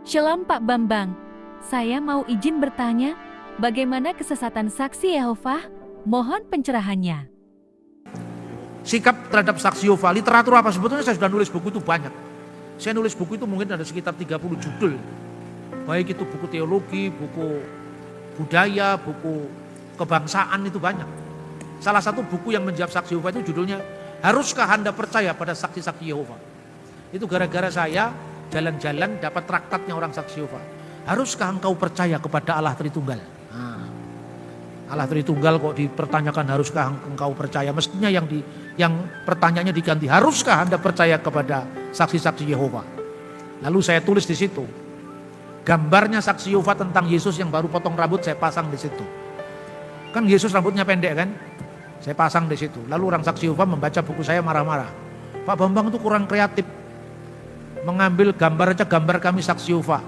Shalom Pak Bambang, saya mau izin bertanya, bagaimana kesesatan saksi Yehova? Mohon pencerahannya. Sikap terhadap saksi Yehova, literatur apa sebetulnya saya sudah nulis buku itu banyak. Saya nulis buku itu mungkin ada sekitar 30 judul. Baik itu buku teologi, buku budaya, buku kebangsaan itu banyak. Salah satu buku yang menjawab saksi Yehova itu judulnya Haruskah Anda Percaya pada Saksi-Saksi Yehova? Itu gara-gara saya jalan-jalan dapat traktatnya orang saksi Yehova. Haruskah engkau percaya kepada Allah Tritunggal? Allah Tritunggal kok dipertanyakan haruskah engkau percaya? Mestinya yang pertanyaannya diganti, haruskah Anda percaya kepada saksi-saksi Yehova? Lalu saya tulis di situ. Gambarnya saksi Yehova tentang Yesus yang baru potong rambut saya pasang di situ. Kan Yesus rambutnya pendek kan? Saya pasang di situ. Lalu orang saksi Yehova membaca buku saya marah-marah. Pak Bambang itu kurang kreatif. Mengambil gambar aja gambar kami saksi Yehova.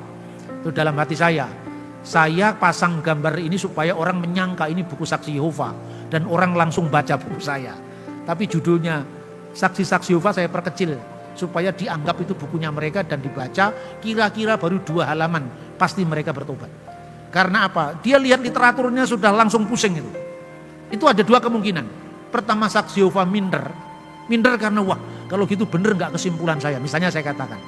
Itu dalam hati saya pasang gambar ini supaya orang menyangka ini buku saksi Yehova dan orang langsung baca buku saya. Tapi judulnya saksi-saksi Yehova saya perkecil supaya dianggap itu bukunya mereka dan dibaca kira-kira baru 2 halaman pasti mereka bertobat. Karena apa? Dia lihat literaturnya sudah langsung pusing itu. Itu ada 2 kemungkinan. Pertama saksi Yehova minder karena wah kalau gitu bener nggak kesimpulan saya. Misalnya saya katakan.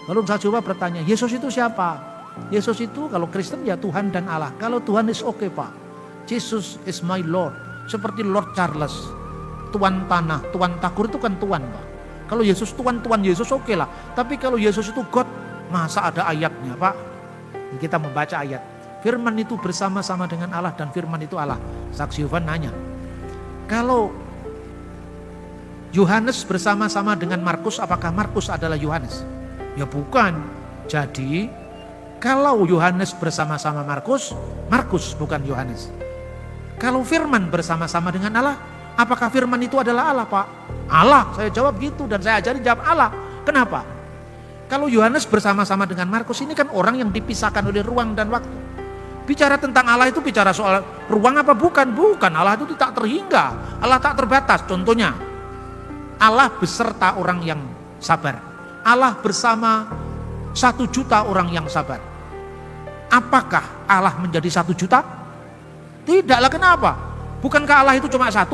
Lalu saksi Yehova bertanya, Yesus itu siapa? Yesus itu kalau Kristen ya Tuhan dan Allah. Kalau Tuhan is okay Pak. Jesus is my Lord. Seperti Lord Charles. Tuan tanah, Tuan takur itu kan Tuan Pak. Kalau Yesus Tuan Yesus oke lah. Tapi kalau Yesus itu God, masa ada ayatnya Pak? Kita membaca ayat. Firman itu bersama-sama dengan Allah dan firman itu Allah. Saksi Yehova nanya. Kalau Yohanes bersama-sama dengan Markus, apakah Markus adalah Yohanes? Ya bukan. Jadi kalau Yohanes bersama-sama Markus, Markus bukan Yohanes. Kalau firman bersama-sama dengan Allah, apakah firman itu adalah Allah Pak? Allah, saya jawab gitu dan saya ajari jawab Allah. Kenapa? Kalau Yohanes bersama-sama dengan Markus ini kan orang yang dipisahkan oleh ruang dan waktu. Bicara tentang Allah itu bicara soal ruang apa bukan? Bukan, Allah itu tak terhingga, Allah tak terbatas. Contohnya, Allah beserta orang yang sabar. Allah bersama 1 juta orang yang sabar. Apakah Allah menjadi 1 juta? Tidaklah, kenapa? Bukankah Allah itu cuma 1?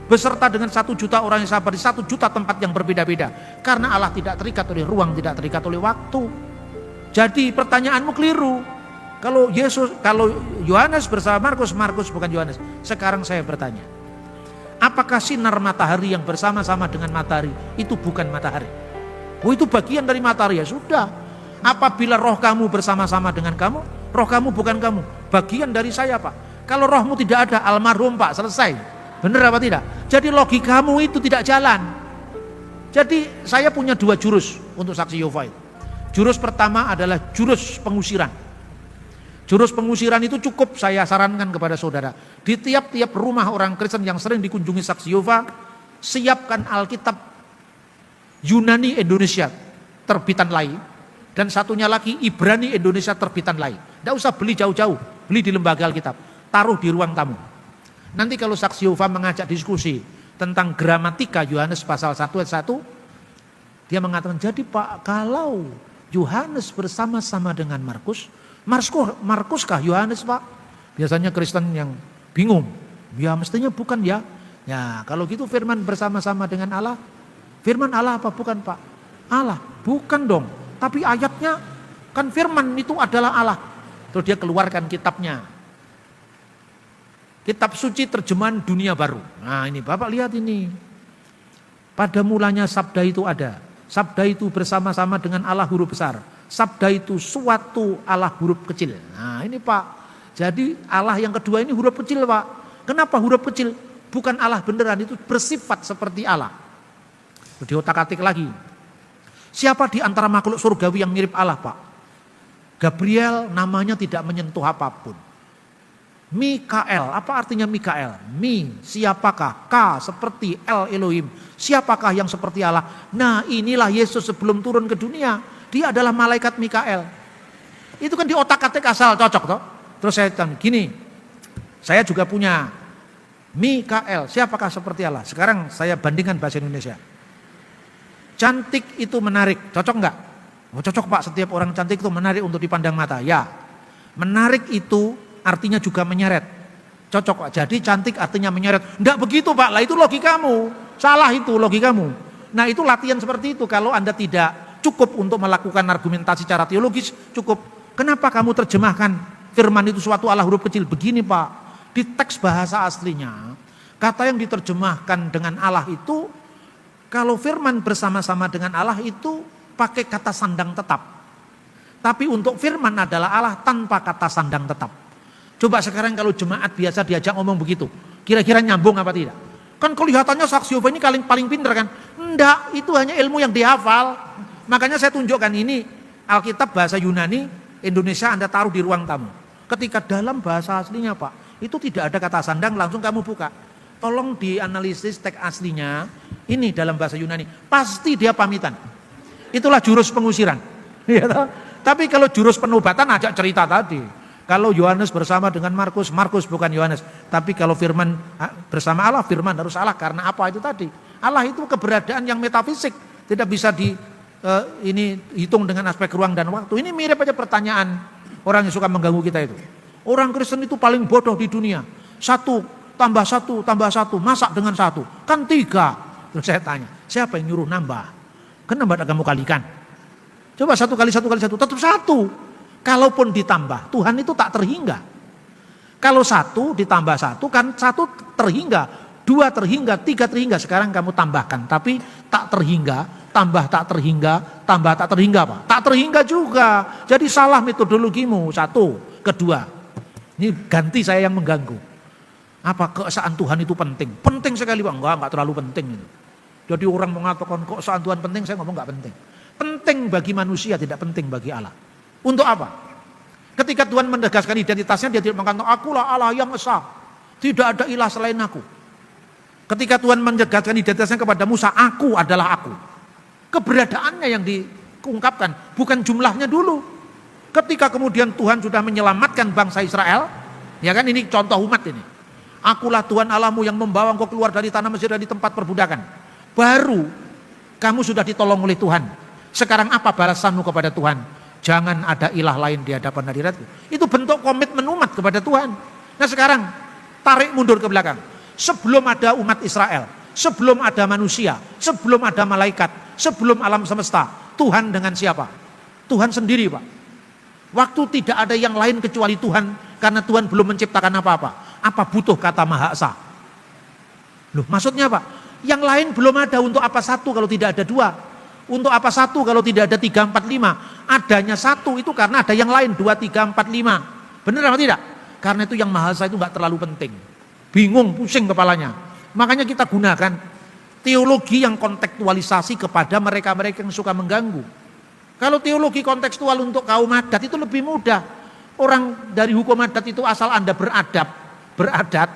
Beserta dengan 1 juta orang yang sabar di 1 juta tempat yang berbeda-beda. Karena Allah tidak terikat oleh ruang, tidak terikat oleh waktu. Jadi pertanyaanmu keliru. Kalau Yohanes bersama Markus, Markus bukan Yohanes. Sekarang saya bertanya. Apakah sinar matahari yang bersama-sama dengan matahari itu bukan matahari? Oh itu bagian dari matahari ya sudah. Apabila roh kamu bersama-sama dengan kamu, roh kamu bukan kamu, bagian dari saya Pak. Kalau rohmu tidak ada, almarhum Pak, selesai. Benar apa tidak? Jadi logikamu itu tidak jalan. Jadi saya punya 2 jurus untuk saksi Yehova itu. Jurus pertama adalah jurus pengusiran. Jurus pengusiran itu cukup saya sarankan kepada saudara. Di tiap-tiap rumah orang Kristen yang sering dikunjungi saksi Yehova, siapkan Alkitab Yunani Indonesia terbitan lain. Dan satunya lagi Ibrani Indonesia terbitan lain. Tidak usah beli jauh-jauh, beli di lembaga Alkitab, taruh di ruang tamu. Nanti kalau saksi Yehova mengajak diskusi tentang gramatika Yohanes pasal 1 ayat 1, dia mengatakan, jadi Pak, kalau Yohanes bersama-sama dengan Markuskah Yohanes Pak? Biasanya Kristen yang bingung, ya mestinya bukan ya. Ya kalau gitu firman bersama-sama dengan Allah, firman Allah apa bukan Pak? Allah, bukan dong. Tapi ayatnya kan firman itu adalah Allah. Terus dia keluarkan kitabnya. Kitab suci terjemahan dunia baru. Nah ini Bapak lihat ini. Pada mulanya sabda itu ada. Sabda itu bersama-sama dengan Allah huruf besar. Sabda itu suatu Allah huruf kecil. Nah ini Pak. Jadi Allah yang kedua ini huruf kecil Pak. Kenapa huruf kecil? Bukan Allah beneran, itu bersifat seperti Allah. Di otak-atik lagi. Siapa di antara makhluk surgawi yang mirip Allah Pak? Gabriel namanya tidak menyentuh apapun. Mikael, apa artinya Mikael? Mi, siapakah? K, seperti El Elohim. Siapakah yang seperti Allah? Nah inilah Yesus sebelum turun ke dunia. Dia adalah malaikat Mikael. Itu kan di otak-atik asal cocok toh. Terus saya tanya gini, saya juga punya Mikael, siapakah seperti Allah? Sekarang saya bandingkan bahasa Indonesia. Cantik itu menarik, cocok enggak? Oh, cocok Pak, setiap orang cantik itu menarik untuk dipandang mata. Ya, menarik itu artinya juga menyeret. Cocok Pak, jadi cantik artinya menyeret. Enggak begitu Pak, lah itu logikamu. Salah itu logikamu. Nah itu latihan seperti itu. Kalau Anda tidak cukup untuk melakukan argumentasi secara teologis, cukup. Kenapa kamu terjemahkan firman itu suatu Allah huruf kecil? Begini Pak, di teks bahasa aslinya, kata yang diterjemahkan dengan Allah itu, kalau firman bersama-sama dengan Allah itu pakai kata sandang tetap. Tapi untuk firman adalah Allah tanpa kata sandang tetap. Coba sekarang kalau jemaat biasa diajak ngomong begitu, kira-kira nyambung apa tidak? Kan kelihatannya saksi Yehova ini paling pinter kan? Enggak, itu hanya ilmu yang dihafal. Makanya saya tunjukkan ini Alkitab bahasa Yunani, Indonesia Anda taruh di ruang tamu. Ketika dalam bahasa aslinya Pak, itu tidak ada kata sandang, langsung kamu buka. Tolong dianalisis teks aslinya, ini dalam bahasa Yunani. Pasti dia pamitan. Itulah jurus pengusiran. Ya, tapi kalau jurus penobatan ajak cerita tadi. Kalau Yohanes bersama dengan Markus, Markus bukan Yohanes. Tapi kalau firman bersama Allah, firman harus Allah. Karena apa itu tadi? Allah itu keberadaan yang metafisik. Tidak bisa ini hitung dengan aspek ruang dan waktu. Ini mirip aja pertanyaan orang yang suka mengganggu kita itu. Orang Kristen itu paling bodoh di dunia. 1 tambah 1 tambah 1, masak dengan 1. Kan 3. Terus saya tanya, siapa yang nyuruh nambah? Kan nambah kamu kalikan. Coba 1 kali 1 kali 1, tetap 1. Kalaupun ditambah, Tuhan itu tak terhingga. Kalau 1 ditambah 1 kan 1 terhingga, 2 terhingga, 3 terhingga. Sekarang kamu tambahkan, tapi tak terhingga, tambah tak terhingga, tambah tak terhingga Pak. Tak terhingga juga. Jadi salah metodologimu. 1, kedua. Ini ganti saya yang mengganggu. Apa keesaan Tuhan itu penting? Penting sekali Pak. Enggak terlalu penting itu. Jadi orang mengatakan keesaan Tuhan penting, saya ngomong enggak penting. Penting bagi manusia, tidak penting bagi Allah. Untuk apa? Ketika Tuhan menegaskan identitasnya, dia tidak mengatakan akulah Allah yang esa. Tidak ada ilah selain aku. Ketika Tuhan menegaskan identitasnya kepada Musa, aku adalah aku. Keberadaannya yang diungkapkan, bukan jumlahnya dulu. Ketika kemudian Tuhan sudah menyelamatkan bangsa Israel, ya kan ini contoh umat ini. Akulah Tuhan Allahmu yang membawa engkau keluar dari tanah Mesir dari tempat perbudakan. Baru kamu sudah ditolong oleh Tuhan. Sekarang apa balasanmu kepada Tuhan? Jangan ada ilah lain di hadapan hadiratku. Itu bentuk komitmen umat kepada Tuhan. Nah sekarang tarik mundur ke belakang. Sebelum ada umat Israel, sebelum ada manusia, sebelum ada malaikat, sebelum alam semesta, Tuhan dengan siapa? Tuhan sendiri Pak. Waktu tidak ada yang lain kecuali Tuhan, karena Tuhan belum menciptakan apa-apa. Apa butuh kata Maha Esa? Loh maksudnya Pak, yang lain belum ada, untuk apa 1 kalau tidak ada 2? Untuk apa 1 kalau tidak ada 3, 4, 5? Adanya 1 itu karena ada yang lain 2, 3, 4, 5. Benar apa tidak? Karena itu yang Maha Esa itu enggak terlalu penting. Bingung, pusing kepalanya. Makanya kita gunakan teologi yang kontekstualisasi kepada mereka-mereka yang suka mengganggu. Kalau teologi kontekstual untuk kaum adat itu lebih mudah. Orang dari hukum adat itu asal Anda beradat,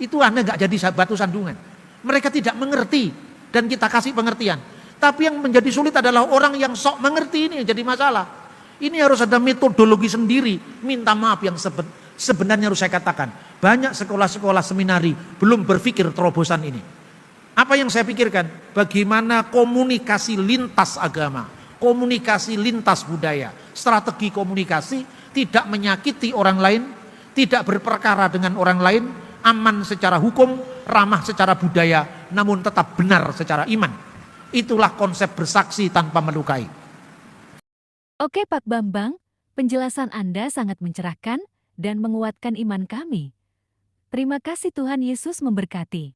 itu Anda enggak jadi batu sandungan. Mereka tidak mengerti dan kita kasih pengertian. Tapi yang menjadi sulit adalah orang yang sok mengerti, ini yang jadi masalah. Ini harus ada metodologi sendiri. Minta maaf yang sebenarnya harus saya katakan. Banyak sekolah-sekolah seminari belum berpikir terobosan ini. Apa yang saya pikirkan? Bagaimana komunikasi lintas agama, komunikasi lintas budaya, strategi komunikasi tidak menyakiti orang lain, tidak berperkara dengan orang lain, aman secara hukum, ramah secara budaya, namun tetap benar secara iman. Itulah konsep bersaksi tanpa melukai. Oke Pak Bambang, penjelasan Anda sangat mencerahkan dan menguatkan iman kami. Terima kasih, Tuhan Yesus memberkati.